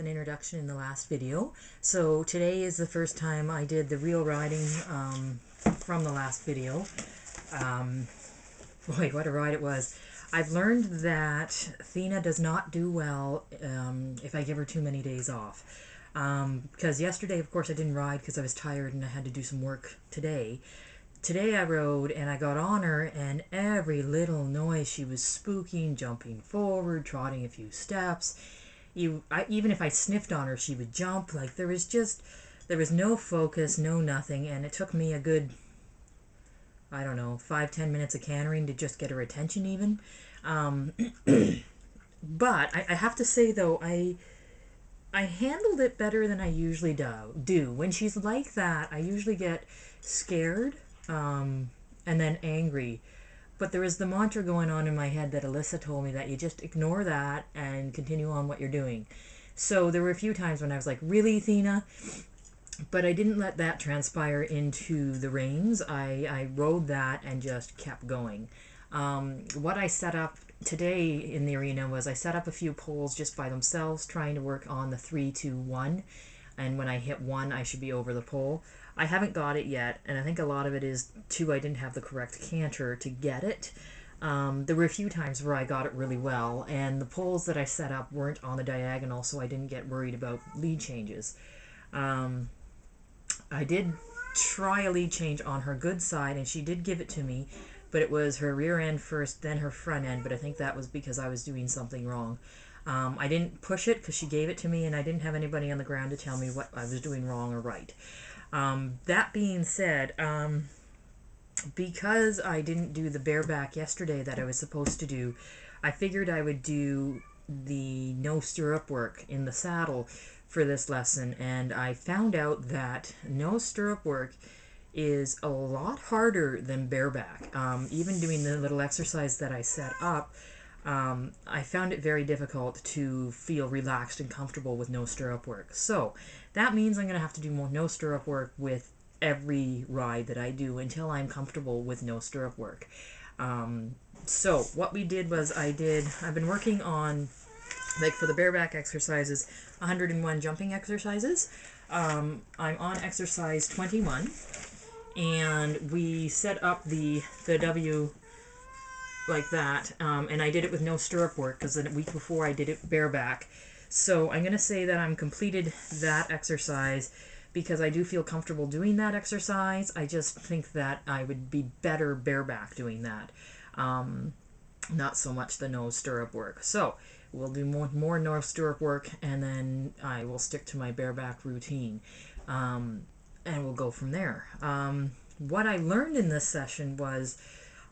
An introduction in the last video. So today is the first time I did the real riding from the last video. Boy, what a ride it was. I've learned that Athena does not do well if I give her too many days off. Because yesterday, of course, I didn't ride because I was tired and I had to do some work today. Today I rode and I got on her, and every little noise she was spooking, jumping forward, trotting a few steps. Even if I sniffed on her, she would jump. Like there was no focus, no nothing, and it took me a good, I don't know, 5-10 minutes of cantering to just get her attention even. Um, but I have to say though, I handled it better than I usually do. When she's like that, I usually get scared and then angry. But there is the mantra going on in my head that Alyssa told me that you just ignore that and continue on what you're doing. So there were a few times when I was like, really, Athena? But I didn't let that transpire into the reins. I rode that and just kept going. What I set up today in the arena was I set up a few poles just by themselves, trying to work on the 3-2-1. And when I hit one, I should be over the pole. I haven't got it yet, and I think a lot of it is, too, I didn't have the correct canter to get it. There were a few times where I got it really well, and the poles that I set up weren't on the diagonal, so I didn't get worried about lead changes. I did try a lead change on her good side, and she did give it to me, but it was her rear end first, then her front end, but I think that was because I was doing something wrong. I didn't push it because she gave it to me, and I didn't have anybody on the ground to tell me what I was doing wrong or right. That being said, because I didn't do the bareback yesterday that I was supposed to do, I figured I would do the no stirrup work in the saddle for this lesson, and I found out that no stirrup work is a lot harder than bareback. Even doing the little exercise that I set up, I found it very difficult to feel relaxed and comfortable with no stirrup work. So that means I'm going to have to do more no stirrup work with every ride that I do until I'm comfortable with no stirrup work. So what we did was I've been working on, like for the bareback exercises, 101 jumping exercises. I'm on exercise 21, and we set up the W like that, and I did it with no stirrup work because the week before I did it bareback. So I'm going to say that I'm completed that exercise because I do feel comfortable doing that exercise. I just think that I would be better bareback doing that. Not so much the no stirrup work. So we'll do more no stirrup work, and then I will stick to my bareback routine. And we'll go from there. What I learned in this session was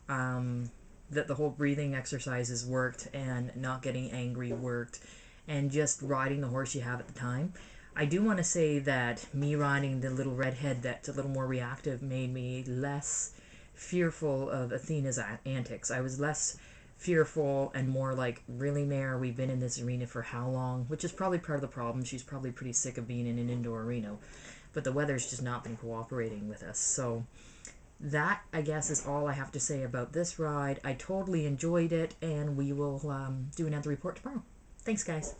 that the whole breathing exercises worked, and not getting angry worked, and just riding the horse you have at the time. I do want to say that me riding the little redhead that's a little more reactive made me less fearful of Athena's antics. I was less fearful and more like, really, Mare, we've been in this arena for how long? Which is probably part of the problem. She's probably pretty sick of being in an indoor arena. But the weather's just not been cooperating with us. So that, I guess, is all I have to say about this ride. I totally enjoyed it, and we will do another report tomorrow. Thanks, guys.